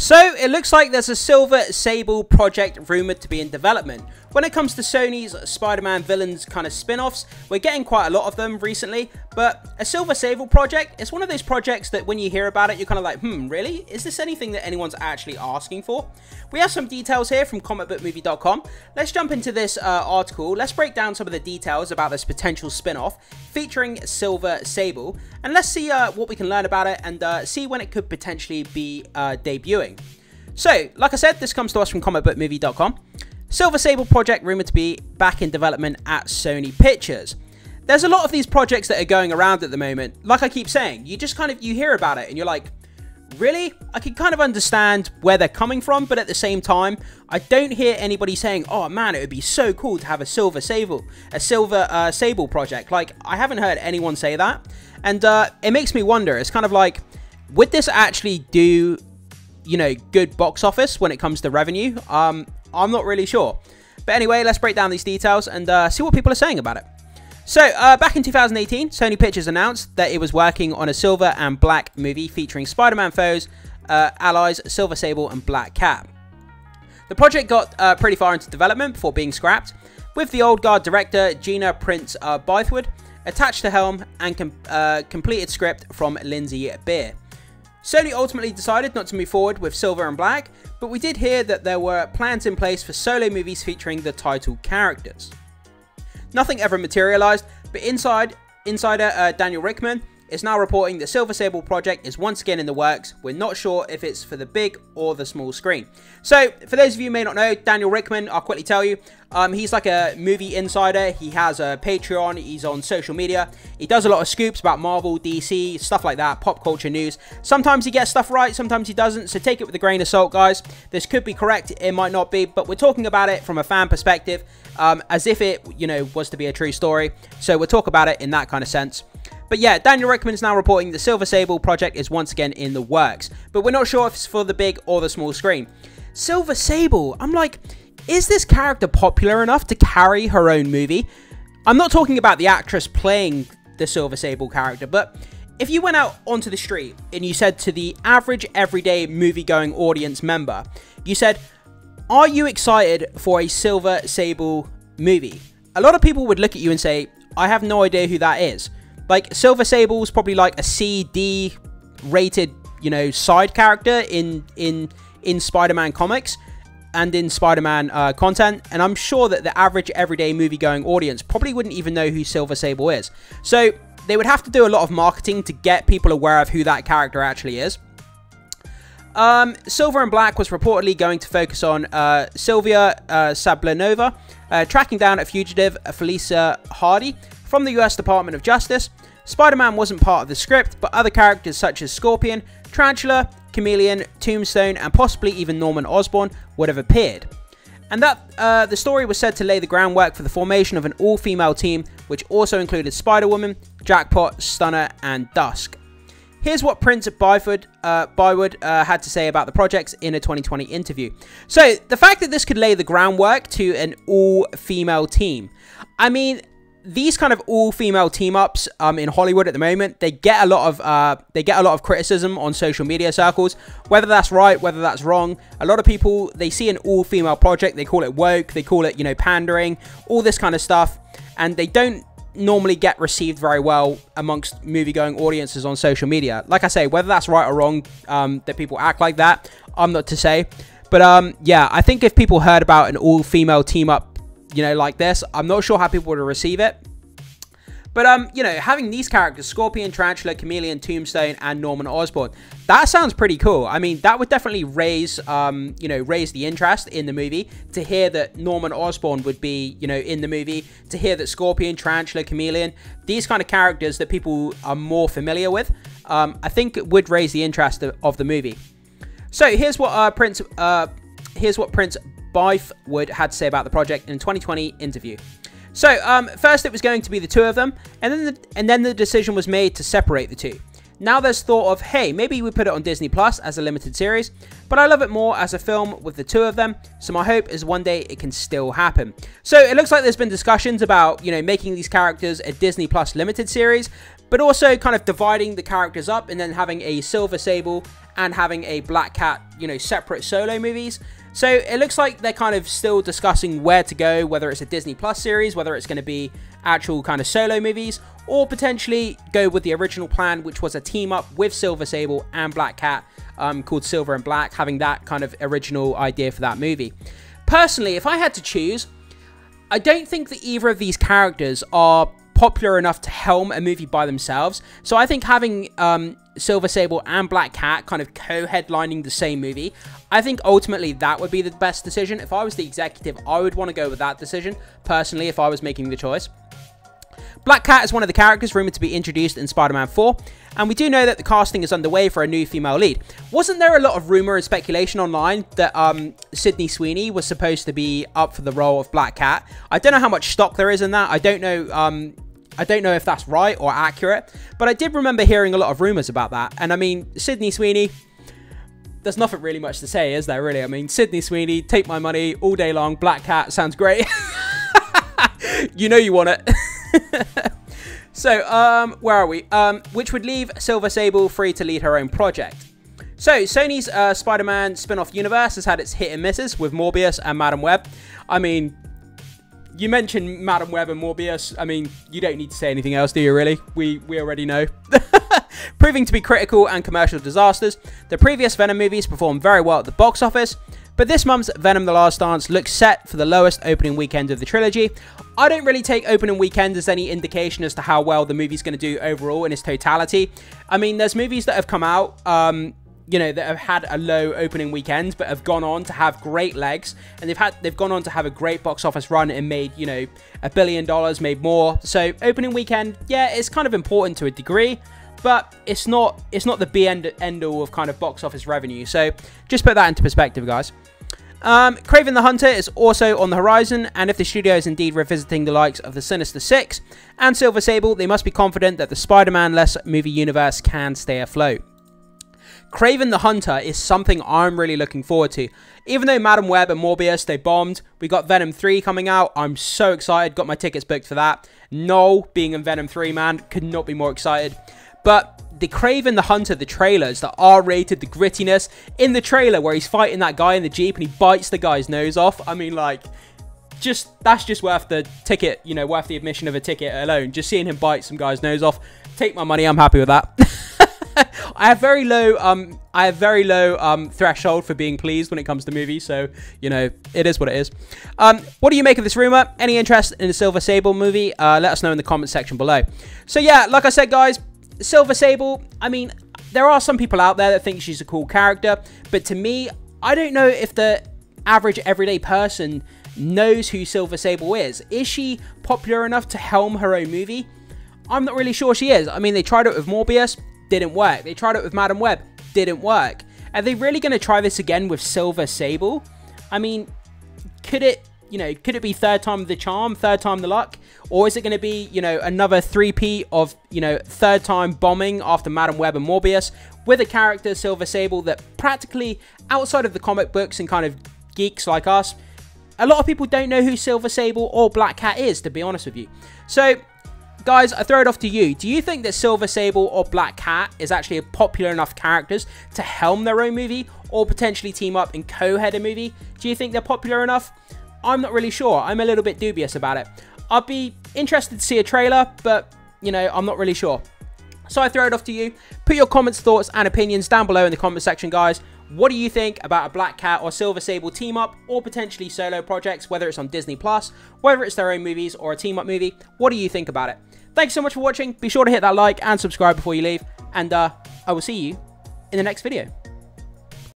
So it looks like there's a Silver Sable project rumored to be in development. When it comes to Sony's Spider-Man villains kind of spin-offs, we're getting quite a lot of them recently, but a Silver Sable project is one of those projects that when you hear about it, you're kind of like, really? Is this anything that anyone's actually asking for? We have some details here from comicbookmovie.com. Let's jump into this article. Let's break down some of the details about this potential spin-off featuring Silver Sable, and let's see what we can learn about it and see when it could potentially be debuting. So, like I said, this comes to us from comicbookmovie.com. Silver Sable project rumored to be back in development at Sony Pictures. There's a lot of these projects that are going around at the moment. Like I keep saying, you just you hear about it and you're like, really? I can kind of understand where they're coming from, but at the same time, I don't hear anybody saying, oh man, it would be so cool to have a Silver Sable project. Like, I haven't heard anyone say that. And it makes me wonder, it's kind of like, would this actually do, you know, good box office when it comes to revenue? I'm not really sure. But anyway, let's break down these details and see what people are saying about it. So, back in 2018, Sony Pictures announced that it was working on a silver and black movie featuring Spider-Man foes, allies, Silver Sable, and Black Cat. The project got pretty far into development before being scrapped, with the old guard director Gina Prince Bythewood attached to helm and completed script from Lindsay Beer. Sony ultimately decided not to move forward with Silver and Black, but we did hear that there were plans in place for solo movies featuring the title characters. Nothing ever materialized, but insider Daniel Rickman is now reporting the Silver Sable project is once again in the works. We're not sure if it's for the big or the small screen. So, for those of you who may not know, Daniel Rickman, I'll quickly tell you, he's like a movie insider. He has a Patreon, he's on social media. He does a lot of scoops about Marvel, DC, stuff like that, pop culture news. Sometimes he gets stuff right, sometimes he doesn't, so take it with a grain of salt, guys. This could be correct, it might not be, but we're talking about it from a fan perspective, as if it, you know, was to be a true story. So we'll talk about it in that kind of sense. But yeah, Daniel Rickman is now reporting the Silver Sable project is once again in the works, but we're not sure if it's for the big or the small screen. Silver Sable, I'm like, is this character popular enough to carry her own movie? I'm not talking about the actress playing the Silver Sable character, but if you went out onto the street and you said to the average everyday movie-going audience member, you said, are you excited for a Silver Sable movie? A lot of people would look at you and say, I have no idea who that is. Like, Silver Sable's probably like a C/D rated, you know, side character in Spider-Man comics and in Spider-Man content, and I'm sure that the average everyday movie-going audience probably wouldn't even know who Silver Sable is. So they would have to do a lot of marketing to get people aware of who that character actually is. Silver and Black was reportedly going to focus on Sylvia Sablanova tracking down a fugitive, Felicia Hardy, from the US Department of Justice. Spider-Man wasn't part of the script, but other characters such as Scorpion, Tarantula, Chameleon, Tombstone, and possibly even Norman Osborn would have appeared. And that the story was said to lay the groundwork for the formation of an all-female team, which also included Spider-Woman, Jackpot, Stunner, and Dusk. Here's what Prince Bythewood had to say about the projects in a 2020 interview. So, the fact that this could lay the groundwork to an all-female team. I mean, these kind of all-female team-ups in Hollywood at the moment, they get a lot of criticism on social media circles. Whether that's right, whether that's wrong, a lot of people, they see an all-female project, they call it woke, they call it, you know, pandering, all this kind of stuff, and they don't normally get received very well amongst movie-going audiences on social media. Like I say, whether that's right or wrong, that people act like that, I'm not to say. But yeah, I think if people heard about an all-female team-up, you know, like this, I'm not sure how people would receive it. But, you know, having these characters, Scorpion, Tarantula, Chameleon, Tombstone, and Norman Osborn, that sounds pretty cool. I mean, that would definitely raise, you know, raise the interest in the movie, to hear that Norman Osborn would be, you know, in the movie, to hear that Scorpion, Tarantula, Chameleon, these kind of characters that people are more familiar with, I think it would raise the interest of the movie. So, here's what Prince Bythewood had to say about the project in a 2020 interview. So, first it was going to be the two of them, and then the decision was made to separate the two. Now there's thought of, hey, maybe we put it on Disney Plus as a limited series, but I love it more as a film with the two of them, so my hope is one day it can still happen. So it looks like there's been discussions about, you know, making these characters a Disney Plus limited series, but also kind of dividing the characters up and then having a Silver Sable and having a Black Cat, you know, separate solo movies. So it looks like they're kind of still discussing where to go, whether it's a Disney Plus series, whether it's going to be actual kind of solo movies, or potentially go with the original plan, which was a team up with Silver Sable and Black Cat, called Silver and Black, having that kind of original idea for that movie. Personally, if I had to choose, I don't think that either of these characters are popular enough to helm a movie by themselves. So I think having Silver Sable and Black Cat kind of co-headlining the same movie, I think ultimately that would be the best decision. If I was the executive, I would want to go with that decision, personally, if I was making the choice. Black Cat is one of the characters rumored to be introduced in Spider-Man 4, and we do know that the casting is underway for a new female lead. Wasn't there a lot of rumor and speculation online that Sydney Sweeney was supposed to be up for the role of Black Cat? I don't know how much stock there is in that. I don't know if that's right or accurate, but I did remember hearing a lot of rumors about that. And I mean, Sydney Sweeney, there's nothing really much to say, is there really? I mean, Sydney Sweeney, take my money all day long. Black Cat sounds great. You know you want it. So, where are we? Which would leave Silver Sable free to lead her own project. So, Sony's Spider-Man spin-off universe has had its hit and misses with Morbius and Madam Web. I mean, you mentioned Madam Web and Morbius. I mean, you don't need to say anything else, do you really? We already know. Proving to be critical and commercial disasters, the previous Venom movies performed very well at the box office, but this month's Venom: The Last Dance looks set for the lowest opening weekend of the trilogy. I don't really take opening weekend as any indication as to how well the movie's going to do overall in its totality. I mean, there's movies that have come out, you know, that have had a low opening weekend, but have gone on to have great legs, and they've gone on to have a great box office run and made, you know, $1 billion, made more. So opening weekend, yeah, it's kind of important to a degree, but it's not the be end all of kind of box office revenue. So just put that into perspective, guys. Kraven the Hunter is also on the horizon, and if the studio is indeed revisiting the likes of the Sinister Six and Silver Sable, they must be confident that the Spider-Man-less movie universe can stay afloat. Kraven the Hunter is something I'm really looking forward to. Even though Madam Web and Morbius, they bombed, we got Venom 3 coming out. I'm so excited, got my tickets booked for that. Noel, being in Venom 3, man, could not be more excited. But the Kraven the Hunter, the trailers, the R-rated, the grittiness, in the trailer where he's fighting that guy in the Jeep and he bites the guy's nose off, I mean, like, that's just worth the ticket, you know, worth the admission of a ticket alone. Just seeing him bite some guy's nose off, take my money, I'm happy with that. I have very low threshold for being pleased when it comes to movies, so, you know, it is what it is. What do you make of this rumor? Any interest in the Silver Sable movie? Let us know in the comment section below. So yeah, like I said, guys, Silver Sable, I mean, there are some people out there that think she's a cool character, but to me, I don't know if the average everyday person knows who Silver Sable is. Is she popular enough to helm her own movie? I'm not really sure she is. I mean, they tried it with Morbius, didn't work. They tried it with Madam Web, didn't work. Are they really going to try this again with Silver Sable? I mean, could it be third time the charm, third time the luck? Or is it going to be, you know, another three-peat of, you know, third time bombing after Madam Web and Morbius with a character, Silver Sable, that practically, outside of the comic books and kind of geeks like us, a lot of people don't know who Silver Sable or Black Cat is, to be honest with you. So, guys, I throw it off to you. Do you think that Silver Sable or Black Cat is actually a popular enough characters to helm their own movie or potentially team up and co-head a movie? Do you think they're popular enough? I'm not really sure. I'm a little bit dubious about it. I'd be interested to see a trailer, but, you know, I'm not really sure. So I throw it off to you. Put your comments, thoughts, and opinions down below in the comment section, guys. What do you think about a Black Cat or Silver Sable team up, or potentially solo projects, whether it's on Disney Plus, whether it's their own movies or a team up movie? What do you think about it? Thanks so much for watching. Be sure to hit that like and subscribe before you leave, and I will see you in the next video.